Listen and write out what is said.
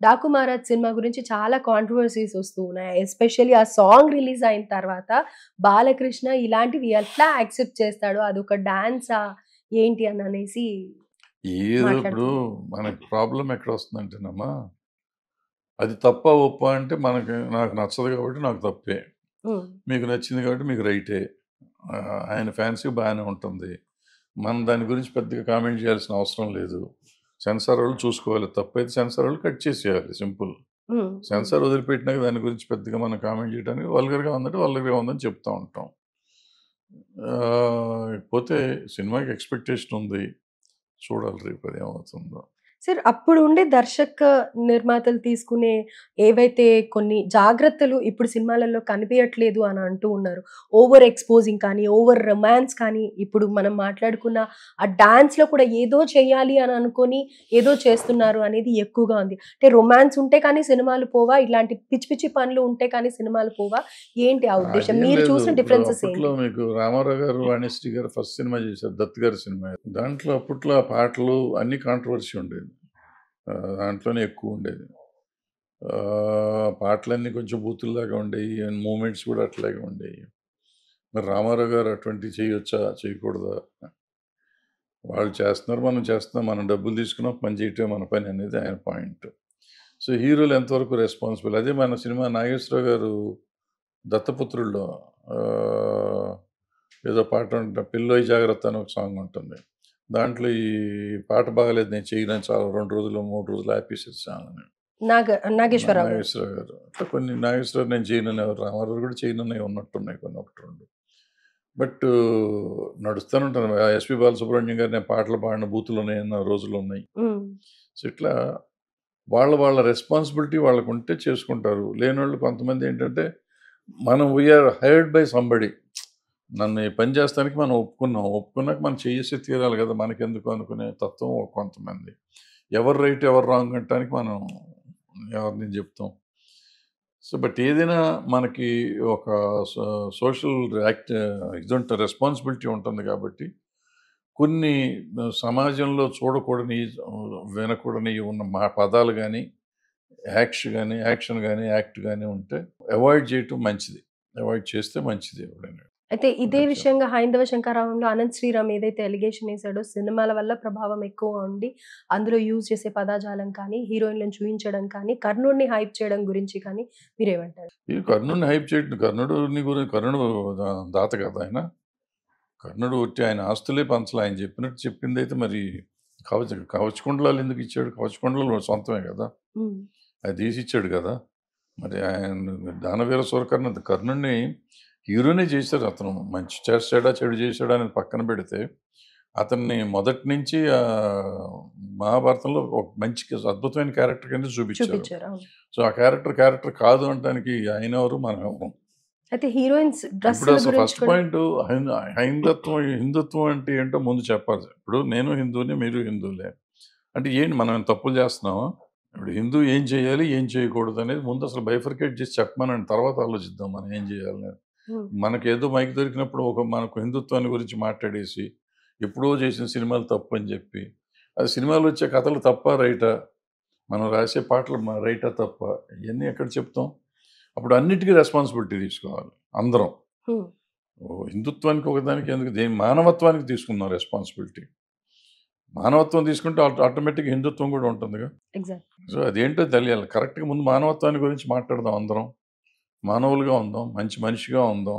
'Daaku Maharaj' cinema గురించి చాలా controversies వస్తూ ఉన్నాయి. ఎస్పెషల్లీ ఆ సాంగ్ రిలీజ్ అయిన తర్వాత బాలకృష్ణ ఇలాంటివి ఎట్లా యాక్సెప్ట్ చేస్తాడో అదొక డాన్సా ఏంటి అని అనేసి ఏదో ఇప్పుడు మాట్లాడుతున్నారు. మనకి ప్రాబ్లమ్ ఎక్కడ వస్తుందంటేనమ్మా, అది తప్పా ఒప్పా అంటే నాకు నచ్చదు కాబట్టి నాకు తప్పే. హ్మ్. మీకు నచ్చింది కాబట్టి మీకు రైటే. ఆయన ఫ్యాన్సీ బాగానే ఉంటుంది. మనం దాని గురించి పెద్దగా కామెంట్ చేయాల్సిన అవసరం లేదు. సెన్సార్ వాళ్ళు చూసుకోవాలి. తప్పైతే సెన్సార్ వాళ్ళు కట్ చేసేయాలి సింపుల్. హ్మ్. హ్మ్. సెన్సార్ వదిలిపెట్టినాక దాని గురించి పెద్దగా మనం కామెంట్ చేయడానికి వల్గర్‌గా ఉందంటే వల్గర్‌గా ఉందని చెప్తా ఉంటాం. పోతే సినిమాకి ఎక్స్‌పెక్టేషన్ ఉంది. చూడాలి రేపు అది ఏమవుతుందో. సార్ అప్పుడుండే దర్శక, నిర్మాతలు తీసుకునే ఏవైతే కొన్ని జాగ్రత్తలు ఇప్పుడు సినిమాలలో కనిపియట్లేదు అని అంటూ ఉన్నారు. ఓవర్ ఎక్స్‌పోజింగ్ కానీ, ఓవర్ రొమాన్స్ కానీ, ఇప్పుడు మనం మాట్లాడుకున్న ఆ డాన్స్‌లో కూడా ఏదో చేయాలి అని అనుకోని ఏదో చేస్తున్నారు అనేది ఎక్కువగా ఉంది. అంటే రొమాన్స్ ఉంటే కానీ సినిమాలు పోవా? ఇలాంటి పిచ్చి పిచ్చి పనులు ఉంటే కానీ సినిమాలు పోవా? ఏంటి ఆ ఉద్దేశ్యం? అదేం మీరు లేదు. చూసిన ఇప్పుడు డిఫరెన్సెస్ అప్పట్లో ఏంటి? మీకు రామారావు గారు, వాణిశ్రీ గారు ఫస్ట్ సినిమా చేశారు. 'దత్' గారి సినిమా. దాంట్లో అప్పట్లో ఆ పాటలు అన్ని కాంట్రోవర్సీ ఉండేది. దాంట్లోనే ఎక్కువ ఉండేది. పాటలన్నీ కొంచెం బూతుల్లాగా ఉండేయి. మూవ్‌మెంట్స్ కూడా అట్లాగే ఉండేయి. మరి రామారావు గారు అటువంటివి చేయొచ్చా? చేయకూడదా? వాళ్ళు చేస్తున్నారు, మనం చేస్తున్నాం. మనం డబ్బులు తీసుకున్నాం, పని చేయటమే మన పని అనేది ఆయన పాయింట్. సో, హీరోలు ఎంతవరకు రెస్పాన్సిబుల్. అదే మన సినిమా నాగేశ్వరరావు గారు 'దత్తపుత్రుడులో' ఆహ్, ఏదో పాట ఉంట 'పిల్లోయ్ జాగ్రత్త' అని ఒక సాంగ్ ఉంటుంది. దాంట్లో ఈ పాట బాగాలేదు నేను చేయనని చాలా 2 రోజులు, 3 రోజులు ఆపేసారు చాలాని. నాగేశ్వరరావు గారు. నాగేశ్వరరావు గారు. అట్లా కొన్ని నాగేశ్వరరావు నేను చేయననేవారు. రామారావు కూడా చేయననేవి ఉన్నట్టున్నాయి కొన్ని 1, 2. బట్ నడుస్తూనే ఉంటాను. ఎస్‌పి బాలసుబ్రహ్మణ్యం గారు నేను పాటలు పాడిన బూతులున్నాయన్న రోజులున్నాయి. హ్మ్. సో, ఇట్లా వాళ్ళ రెస్పాన్సిబిలిటీ వాళ్ళకుంటే చేసుకుంటారు. లేనోళ్ళు కొంతమందేంటంటే, మనం we are hired by somebody. నన్ను ఈ పని చేస్తానికి మనం ఒప్పుకున్నాం. ఒప్పుకున్నాక మనం చేసేసి తీరాలి కదా! మనకెందుకు అనుకునే తత్వం కొంతమంది. ఎవరు రైట్, ఎవరు రాంగ్ అనటానికి మనం ఎవరిని చెప్తాం. సో, బట్ ఏదైనా మనకి ఒక సో సోషల్ యాక్ట్ ఇదుంట రెస్పాన్సిబిలిటీ ఉంటుంది కాబట్టి, కొన్ని సమాజంలో చూడకూడని, వినకూడనియి ఉన్న పదాలు గాని, యాక్షన్ గాని, యాక్ట్ గాని ఉంటే అవాయిడ్ చేయటం మంచిది. అవాయిడ్ చేస్తే మంచిది ఎవడైనా. అయితే ఇదే అట్లా. విషయంగా 'హైందవ శంకరాభరణంలో' అనంత్ శ్రీరామ్ ఏదైతే అలిగేషన్ ఏసాడో సినిమాల వల్ల ప్రభావం ఎక్కువ ఉండి, అందులో యూజ్ చేసే పదజాలం కానీ, హీరోయిన్‌లను చూయించడం కానీ, కర్ణుడిని హైప్ చేయడం గురించి కానీ మీరేమంటారు? ఈ కర్ణుడిని హైప్ చేయటం కర్ణుడు దాత కదా ఆయన. కర్ణుడు ఒట్టి ఆయన ఆస్తులే పంచలా. ఆయన చెప్పినట్టు చెప్పిందైతే మరి కవచకుండలాలు ఎందుకు ఇచ్చాడు? కవచకుండలాలు సొంతమే కదా! హ్మ్. అది తీసిచ్చాడు కదా! మరి ఆయన దానవీర సూరకర్ణ కర్ణుడిని హీరోనే చేశారు అతను. మంచి చేశాడా, చెడు చేశాడా అనేది పక్కన పెడితే, అతన్ని మొదటి నుంచి మహాభారతంలో ఒక మంచి అద్భుతమైన క్యారెక్టర్ కింద చూపిచ్చారు. చూపిచ్చారు. అవును. సో, ఆ క్యారెక్టర్ కాదు అనటానికి ఆయనెవరు? మనమెవరు? అయితే హీరోయిన్స్ ఇప్పుడు డ్రెస్సుల అసలు గురించి ఫస్ట్ కూడా పాయింట్ హిందుత్వం అంటే ఏంటో ముందు చెప్పాలి. ఇప్పుడు నేను హిందువునే, మీరు హిందువులే. అంటే ఏంటి మనం ఏమైనా తప్పులు చేస్తున్నామా? ఇప్పుడు హిందూ ఏం చేయాలి, ఏం చేయకూడదు అనేది ముందు అసలు బైఫర్కేట్ చేసి చెప్పమనండి. తర్వాత ఆలోచిద్దాం మనం ఏం చేయాలని. హ్మ్. మనకేదో మైక్ దొరికినప్పుడు మనకు హిందుత్వాన్ని గురించి మాట్లాడేసి, ఎప్పుడో చేసిన సినిమాలు తప్పని చెప్పి, అది సినిమాలో వచ్చే కథలు తప్పా, రైటా? మనం రాసే పాటలు రైటా, తప్పా? ఇయన్నీ ఎక్కడ చెప్తాం? అప్పుడు అన్నిటికీ రెస్పాన్సిబిలిటీ తీసుకోవాలి అందరం. హ్మ్. హిందుత్వానికి ఒకదానికి ఎందుకు మానవత్వానికి తీసుకుందాం రెస్పాన్సిబిలిటీ. మానవత్వం తీసుకుంటే ఆటోమేటిక్‌గా హిందుత్వం కూడా ఉంటుందిగా. ఎగ్జాక్ట్. సో, అదేంటో తెలియాలి. కరెక్ట్‌గా ముందు మానవత్వాన్ని గురించి మాట్లాడదాం అందరం. మానవులుగా ఉందాం. మంచి మనిషిగా ఉందాం.